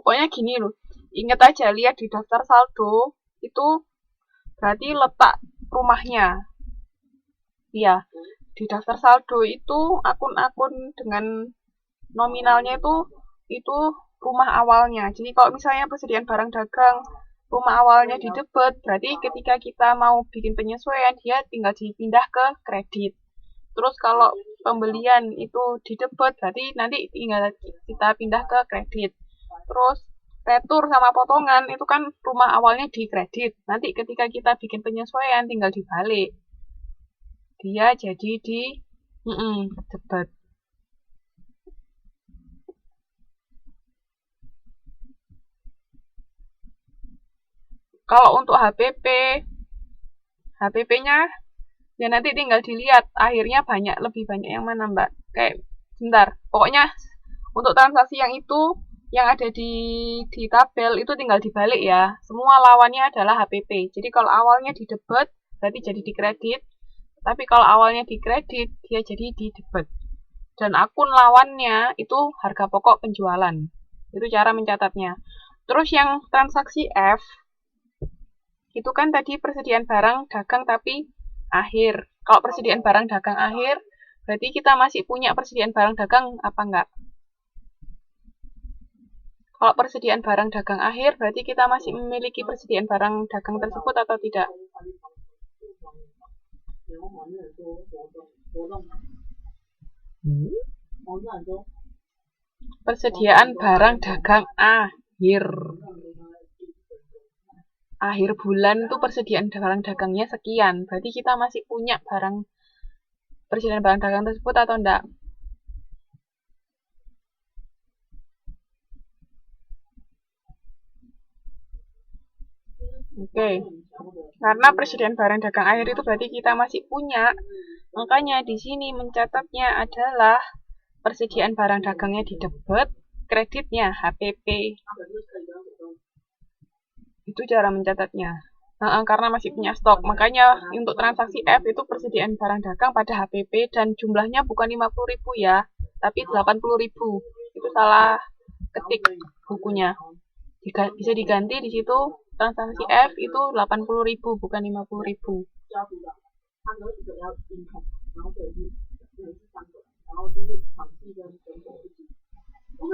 Pokoknya gini loh, inget aja, lihat di daftar saldo, itu berarti letak rumahnya. Iya, di daftar saldo itu akun-akun dengan nominalnya itu rumah awalnya. Jadi kalau misalnya persediaan barang dagang rumah awalnya di debit, berarti ketika kita mau bikin penyesuaian dia tinggal dipindah ke kredit. Terus kalau pembelian itu di debit, berarti nanti tinggal kita pindah ke kredit. Terus retur sama potongan itu kan rumah awalnya di kredit. Nanti ketika kita bikin penyesuaian tinggal dibalik. Dia jadi di debit. Kalau untuk HPP-nya ya nanti tinggal dilihat akhirnya lebih banyak yang mana Mbak. Kayak bentar, pokoknya untuk transaksi yang itu yang ada di tabel itu tinggal dibalik ya. Semua lawannya adalah HPP. Jadi kalau awalnya di debit berarti jadi di kredit. Tapi kalau awalnya di kredit dia jadi di debit. Dan akun lawannya itu harga pokok penjualan. Itu cara mencatatnya. Terus yang transaksi F itu kan tadi persediaan barang dagang tapi akhir. Kalau persediaan barang dagang akhir, berarti kita masih punya persediaan barang dagang apa enggak? Kalau persediaan barang dagang akhir, berarti kita masih memiliki persediaan barang dagang tersebut atau tidak? Persediaan barang dagang akhir. Akhir bulan itu persediaan barang dagangnya sekian. Berarti kita masih punya persediaan barang dagang tersebut atau enggak? Oke. Karena persediaan barang dagang akhir itu berarti kita masih punya. Makanya di sini mencatatnya adalah persediaan barang dagangnya di debit, kreditnya HPP. Itu cara mencatatnya. Karena masih punya stok. Makanya untuk transaksi F itu persediaan barang dagang pada HPP dan jumlahnya bukan 50.000 ya, tapi 80.000. Itu salah ketik bukunya. Bisa diganti di situ transaksi F itu 80.000 bukan 50.000.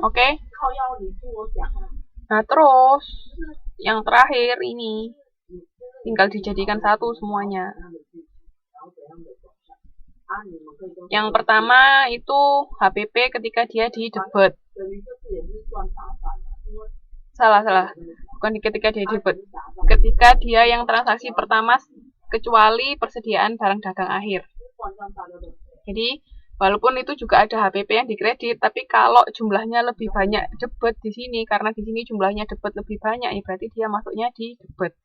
Oke. Nah, terus yang terakhir ini tinggal dijadikan satu semuanya. Yang pertama itu HPP ketika dia di debit. Salah. Bukan ketika dia debit. Ketika dia yang transaksi pertama kecuali persediaan barang dagang akhir. Jadi walaupun itu juga ada HPP yang dikredit, tapi kalau jumlahnya lebih banyak debit di sini, karena di sini jumlahnya debit lebih banyak, ya berarti dia masuknya di debit.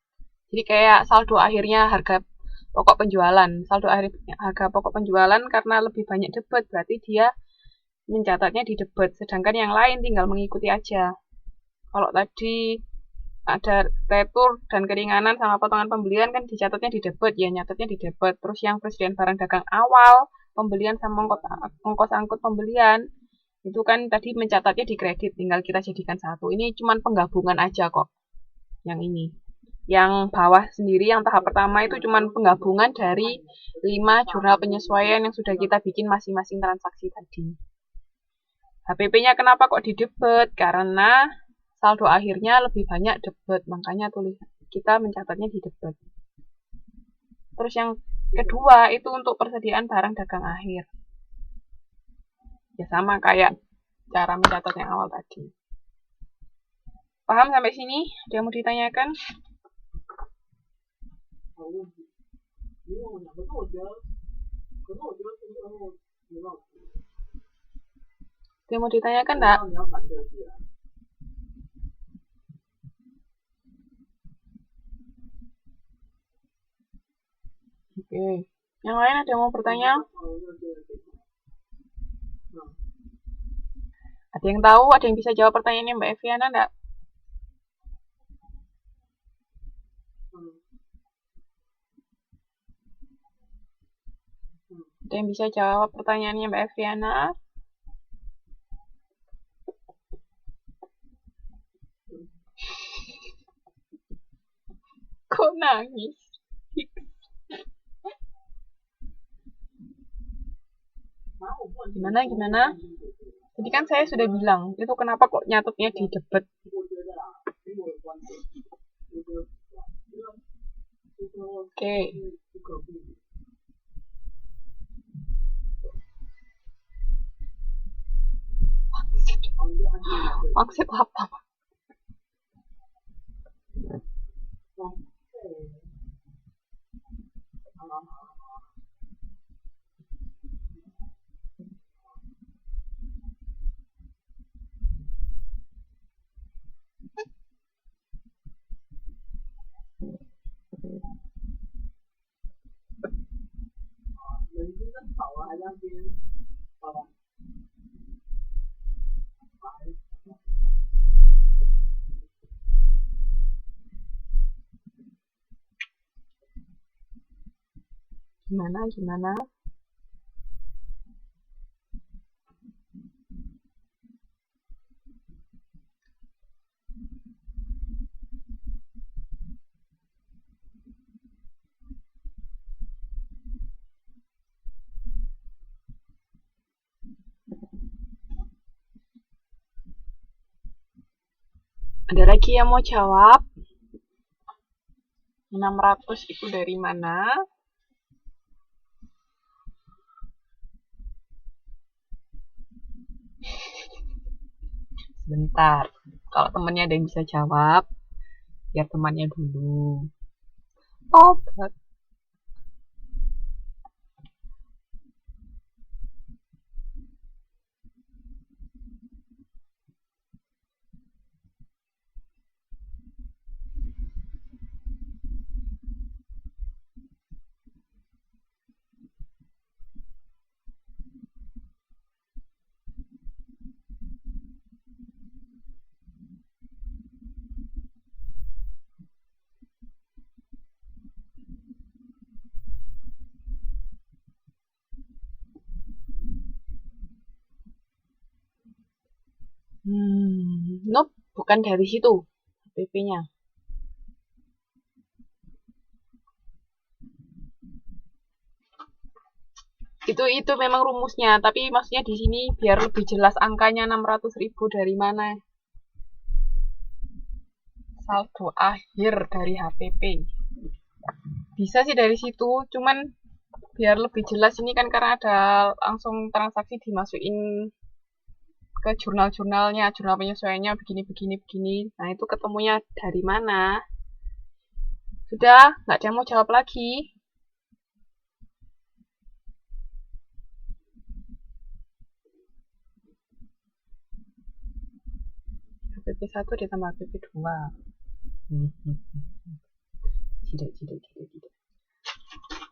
Jadi kayak saldo akhirnya harga pokok penjualan. Saldo akhir harga pokok penjualan karena lebih banyak debit, berarti dia mencatatnya di debit. Sedangkan yang lain tinggal mengikuti aja. Kalau tadi ada retur dan keringanan sama potongan pembelian kan dicatatnya di debit, ya nyatatnya di debit. Terus yang persediaan barang dagang awal, pembelian sama ongkos angkut pembelian, itu kan tadi mencatatnya di kredit, tinggal kita jadikan satu. Ini cuman penggabungan aja kok, yang ini. Yang bawah sendiri, yang tahap pertama itu cuman penggabungan dari 5 jurnal penyesuaian yang sudah kita bikin masing-masing transaksi tadi. HPP-nya kenapa kok di debit? Karena saldo akhirnya lebih banyak debit, makanya kita mencatatnya di debit. Terus yang kedua itu untuk persediaan barang dagang akhir. Ya sama kayak cara mencatat yang awal tadi. Paham sampai sini? Ada yang mau ditanyakan? Ada yang mau ditanyakan enggak? Oke. Yang lain ada yang mau bertanya? Ada yang tahu? Ada yang bisa jawab pertanyaannya Mbak Eviana enggak? Ada yang bisa jawab pertanyaannya Mbak Eviana? Stop nangis. Gimana? Jadi kan saya sudah bilang, itu kenapa kok nyatetnya di debat. Oke. Maksud apa? Gimana? Ada lagi yang mau jawab? 600 itu dari mana? Sebentar. Kalau temannya ada yang bisa jawab, biar temannya dulu. Obat. Nope, bukan dari situ HPP-nya. Itu memang rumusnya, tapi maksudnya di sini biar lebih jelas angkanya 600.000 dari mana. Saldo akhir dari HPP. Bisa sih dari situ, cuman biar lebih jelas ini kan karena ada langsung transaksi dimasukin ke jurnal-jurnalnya, jurnal penyesuaiannya begini. Nah, itu ketemunya dari mana? Sudah, nggak ada yang mau jawab lagi. HPP 1 ditambah HPP 2. Tidak.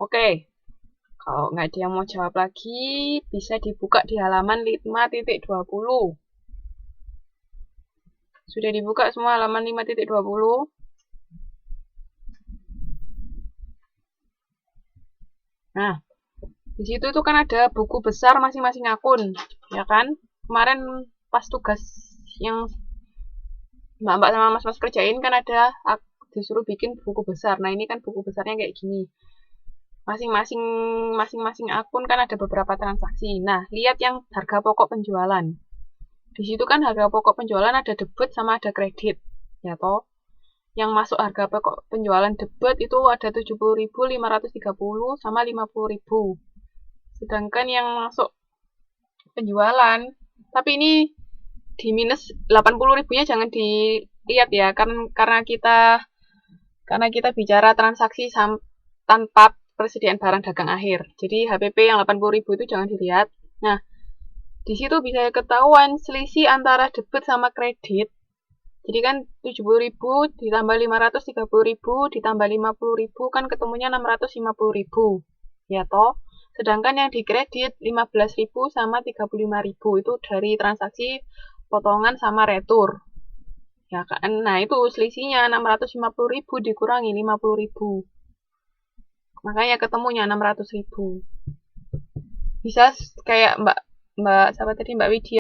Oke. Kalau nggak ada yang mau jawab lagi, bisa dibuka di halaman 5.20. Sudah dibuka semua halaman 5.20? Nah, di situ tuh kan ada buku besar masing-masing akun, ya kan? Kemarin pas tugas yang mbak-mbak sama mas-mas kerjain kan ada disuruh bikin buku besar. Nah, ini kan buku besarnya kayak gini. Masing-masing akun kan ada beberapa transaksi. Nah, lihat yang harga pokok penjualan. Di situ kan harga pokok penjualan ada debit sama ada kredit, ya toh. Yang masuk harga pokok penjualan debit itu ada 70.530 sama 50.000. Sedangkan yang masuk penjualan, tapi ini di minus 80.000-nya jangan dilihat ya, karena kita bicara transaksi tanpa persediaan barang dagang akhir. Jadi HPP yang 80.000 itu jangan dilihat. Nah, di situ bisa ketahuan selisih antara debit sama kredit. Jadi kan 70.000 ditambah 530.000 ditambah 50.000 kan ketemunya 650.000. Ya toh? Sedangkan yang di kredit 15.000 sama 35.000 itu dari transaksi potongan sama retur. Ya kan? Nah, itu selisihnya 650.000 dikurangi 50.000. Makanya ketemunya 600.000. Bisa kayak Mbak siapa tadi, Mbak Widya